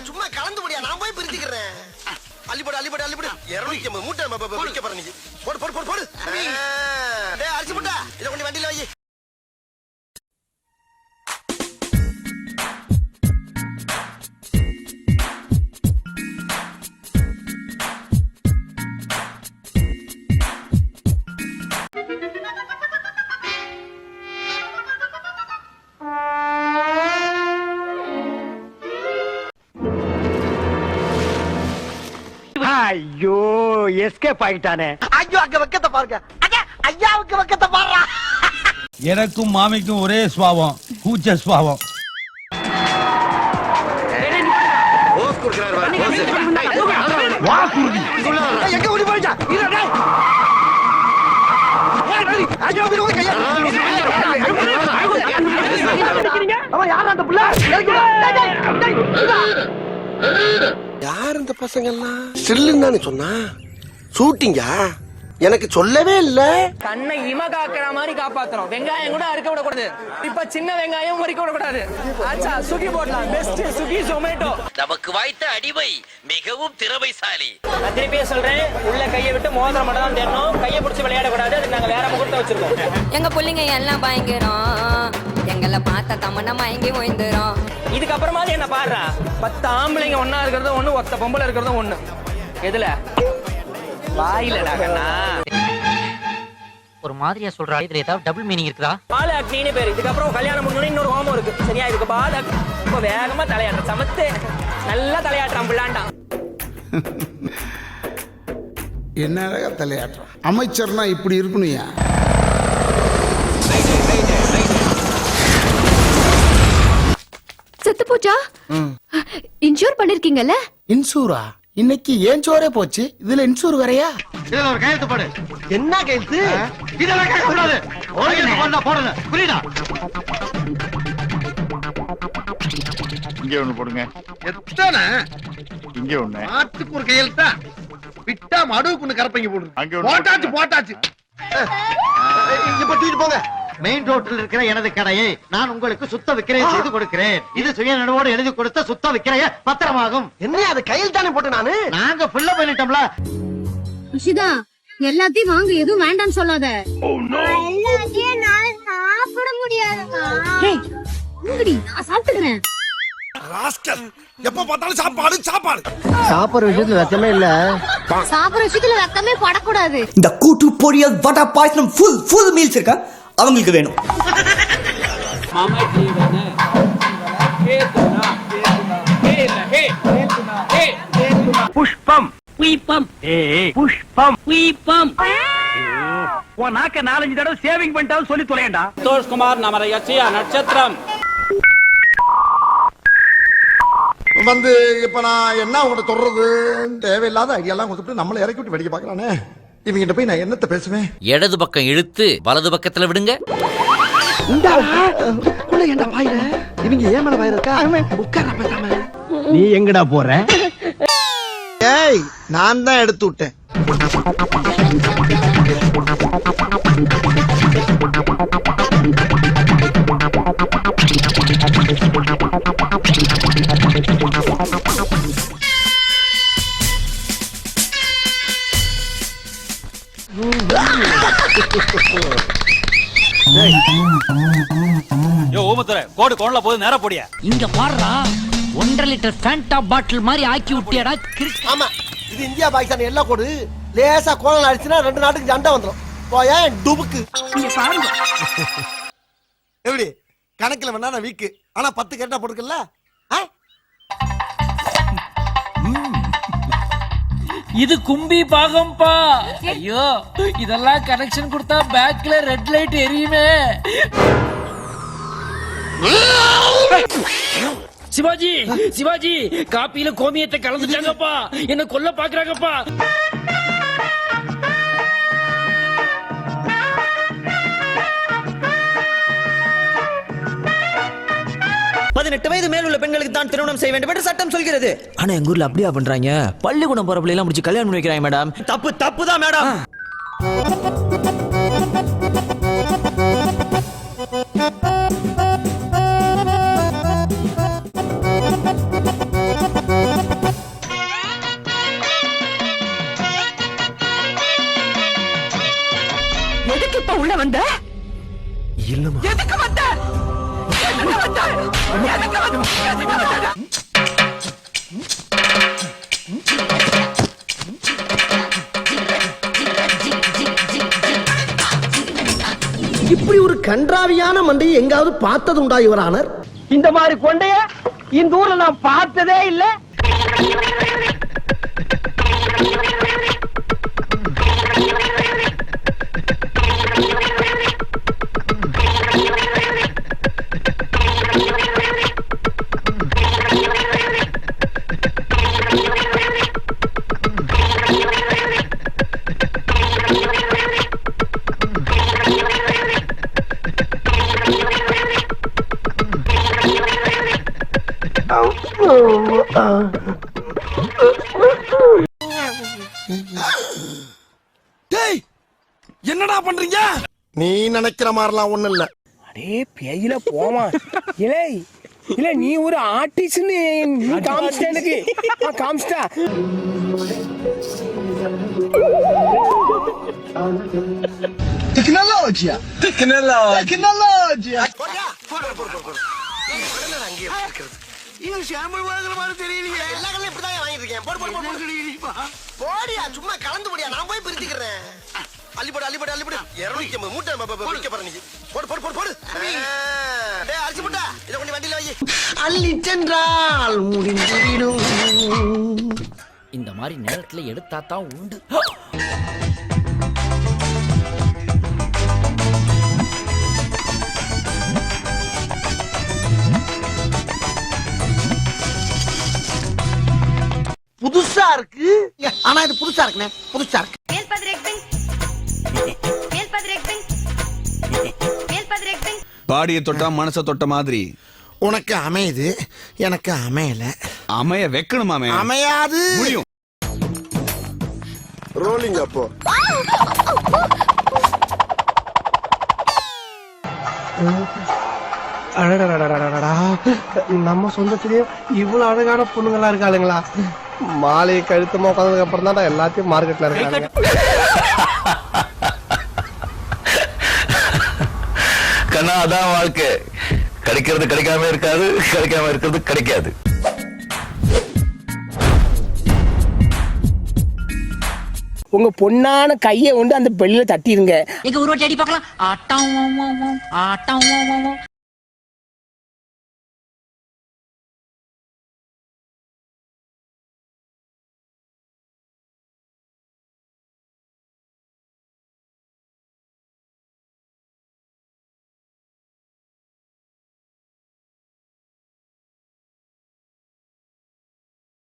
சும்மா கலந்து முடியா, நான் போய் பிரிச்சுக்கிறேன். அள்ளிப்படு அள்ளிப்படு அள்ளிப்படு 250 மூட்டை விற்க போறேன். போடு போடு போடு போடு. அரிசி போட்டா இதை கொண்டு வண்டியில வை. ஐயோ எஸ்கேப் ஆயிட்டானே. ஐயோ அங்க வெக்கத்தை பாருங்க. ஐயாவுக்கு வெக்கத்தை பாருடா. எனக்கும் மாமிக்கும் ஒரே சுபாவம், கூச்ச சுபாவம். ஓஸ் குடுக்குறாரு வா. வா குருதி. எங்க ஓடி போய்டா? இருடா. ஐயோ விடு கையா. அவன் யார் அந்த புள்ள? யார் இந்த பசங்க எல்லாம்? ஸ்டில்லுன்னு தானே சொன்னா? ஷூட்டிங்கா? எனக்கு சொல்லவே இல்ல. கண்ணை இம காக்கிற மாதிரி காப்பாத்துறோம். வெங்காயம் கூட அறுக்க விடக்கூடாது. இப்ப சின்ன வெங்காயம் முறிக்க விடக்கூடாது. ஆச்சா சுகி போடலாம். பெஸ்ட் சுகி ஜொமேட்டோ. நமக்கு வாய்த்த அடிமை மிகவும் திறமைசாலி. நான் திருப்பியே சொல்றேன், உள்ள கையை விட்டு மோதிரம் மட்டும் தான் தேடணும். கையை பிடிச்சி விளையாடக்கூடாது. அதுக்கு நாங்க வேற முகூர்த்தம் வச்சிருக்கோம். எங்க பிள்ளைங்க எல்லாம் பயங்கரம். எங்களை பார்த்த தமன்னா மயங்கி ஓய்ந்துரும். இதுக்கப்புறமா என்ன பாடுறா? 10 ஆம்பளைங்க ஒன்னா இருக்கிறது ஒண்ணு, ஒத்த பொம்பளை இருக்கிறது ஒண்ணு. எதுல? வாயிலடா கண்ணா. ஒரு மாதிரியா சொல்றா, இதுல ஏதாவது டபுள் மீனிங் இருக்குதா? பால் அக்னின்னு பேரு. இதுக்கப்புறம் கல்யாணம் முடிஞ்சோட இன்னொரு ஹோமம் இருக்கு. சரியா? இதுக்கு பால் ரொம்ப வேகமா தலையாட்டுற சமத்து நல்லா தலையாட்டுறான் பிள்ளாண்டான். என்ன அழகா தலையாட்டுறான். அமைச்சர்னா இப்படி இருக்கணும்யா. செத்து போச்சா? இன்சூர் பண்ணிருக்கீங்கல்ல? இன்சூரா? இன்னைக்கு ஏன் சோரே போச்சு, இதுல இன்சூர் வரையா? இதுல ஒரு கையெழுத்து போடு. என்ன கையெழுத்து? இதெல்லாம் கேட்க கூடாது. போடுங்க புரியுதா? இங்க ஒண்ணு போடுங்க. எத்தனை? இங்க ஒண்ணு. மாட்டுக்கு ஒரு கையெழுத்தா? விட்டா மடுவுக்கு ஒண்ணு கரப்பைங்க போடுங்க. போட்டாச்சு போட்டாச்சு. இப்ப தூக்கிட்டு போங்க. மெயின் ரோட்டில் இருக்கிற எனது கடையை நான் உங்களுக்கு சுத்த விக்கிரயம் செய்து கொடுக்கிறேன். இது சுயநனவோடு எழுதி கொடுத்த சுத்த விக்கிரய பத்திரமாகும். என்ன அது கையில் தானே போட்டு நாங்க ஃபுல்ல பண்ணிட்டோம்ல. இஷிதா எல்லாத்தையும் வாங்க, எதுவும் வேண்டாம்னு சொல்லாத. எல்லாத்தையும் நான் சாப்பிட முடியாதுமா. நான் சாப்பிட்டுக்கிறேன். எப்ப பார்த்தாலும் சாப்பாடு சாப்பாடு. சாப்பிடுற விஷயத்துல வெக்கமே இல்ல. சாப்பிடுற விஷயத்துல வெக்கமே படக்கூடாது. இந்த கூட்டு பொரியல் வடை பாயசம் ஃபுல் மீல்ஸ் இருக்கா அவங்களுக்கு வேணும். புஷ்பம் புஷ்பம் புஷ்பம் புஷ்பம். உன் நாக்க 4-5 தடவை சேவிங் பண்ணிட்டாலும் சொல்லி தொலையண்டா. சந்தோஷ் குமார் நமரையா நட்சத்திரம் வந்து இப்ப நான் என்ன உங்கள்ட்ட சொல்றது? தேவையில்லாத ஐடியாலாம் கொடுத்துட்டு நம்மளை இறக்கி விட்டு வெடிக்க பாக்குறானே. இவங்கிட்ட போய் நான் என்னத்த பேசுவேன்? இடது பக்கம் இழுத்து வலது பக்கத்துல விடுங்க. இவங்க ஏன் மேல வாயிருக்கா? உட்கார பேசாம. நீ எங்கடா போற? ஏய் நான் தான் எடுத்து விட்டேன். கோடு கோணல போது நேரா போடியா. இங்க பாருடா, 1.5 லிட்டர் ஃபேண்டா பாட்டில் மாதிரி ஆக்கி விட்டியடா. ஆமா, இது இந்தியா பாகிஸ்தான் எல்லாம் கோடு. லேசா கோணல் அடிச்சுனா 2 நாட்டுக்கு சண்டை வந்துரும். போயா டுபுக்கு. எப்படி கணக்குல வேணா நான் வீக்கு, ஆனா 10 கேட்டா போட்டுக்கல. இது கும்பி பாகம்பா. ஐயோ இதெல்லாம் கனெக்ஷன் கொடுத்தா பேக்ல ரெட் லைட் எரியுமே. சிவாஜி சிவாஜி காப்பியில கோமியத்தை கலந்துட்டாங்கப்பா. என்ன கொல்ல பாக்குறாங்கப்பா. 18 வயது மேல் உள்ள பெண்களுக்கு தான் திருமணம் செய்ய வேண்டும் என்று சட்டம் சொல்கிறது. ஆனா எங்க ஊர்ல அப்படியா பண்றாங்க? பள்ளிக்கூடம் போற பிள்ளை எல்லாம் முடிச்சு கல்யாணம் பண்ணி வைக்கிறாங்க மேடம். தப்பு தான் மேடம். எதுக்கு இப்ப உள்ள வந்த? இல்லம்மா. எதுக்கு வந்த? எதுக்கு வந்த? எதுக்கு வந்த? எதுக்கு வந்த? இப்படி ஒரு கன்றாவியான மண்டையை எங்காவது பார்த்தது உண்டா யுவர் ஆனர்? இந்த மாதிரி கொண்டைய இந்த ஊர்ல நான் பார்த்ததே இல்ல. என்னடா பண்றீங்க? நீ நினைக்கிற மாதிரிலாம் ஒண்ணு இல்ல. அடே பேயில போமா. இலே இல்ல நீ ஒரு ஆர்டிஸ்ட்னு நீ காமிச்சிட்ட எனக்கு. காமிச்சிட்டா. டெக்னாலஜியா. சும்மா கலந்து முடியா, நான் போய் பிரிச்சுக்கிறேன். அள்ளிப்படு அள்ளிப்படு அள்ளிப்படு 250 மூட்டை வைக்க போற நீ. போடு போடு போடு போடு. டேய் அரிசி முட்டை இத கொண்டு வண்டியில வை. அள்ளி சென்றால் முடிஞ்சிடும். இந்த மாதிரி நேரத்துல எடுத்தா தான் உண்டு. புதுசா இருக்கு. ஆனா இது புதுசா இருக்குனே. புதுசா இருக்கு. பாடிய தொட்டா மனச தொட்ட மாதிரி உனக்கு அமையுது, எனக்கு அமையல. அமைய வைக்கணுமாமே. அமையாது. முடியும். ரோலிங் அப்போ. நம்ம சொந்தத்திலேயே இவ்வளவு அழகான பொண்ணுங்களா இருக்காளுங்களா? மாலையை கழுத்தமா உட்காந்ததுக்கு அப்புறம் தான் எல்லாத்தையும் மார்க்கெட்ல இருக்காங்க. கண்ணா அதான் வாழ்க்கை. கிடைக்கிறது கிடைக்காம இருக்காது, கிடைக்காம இருக்கிறது கிடைக்காது. உங்க பொண்ணான கையை கொண்டு அந்த பெல்லில தட்டிடுங்க. எங்க ஒரு வாட்டி அடி பார்க்கலாம். ஆட்டம் ஆட்டம்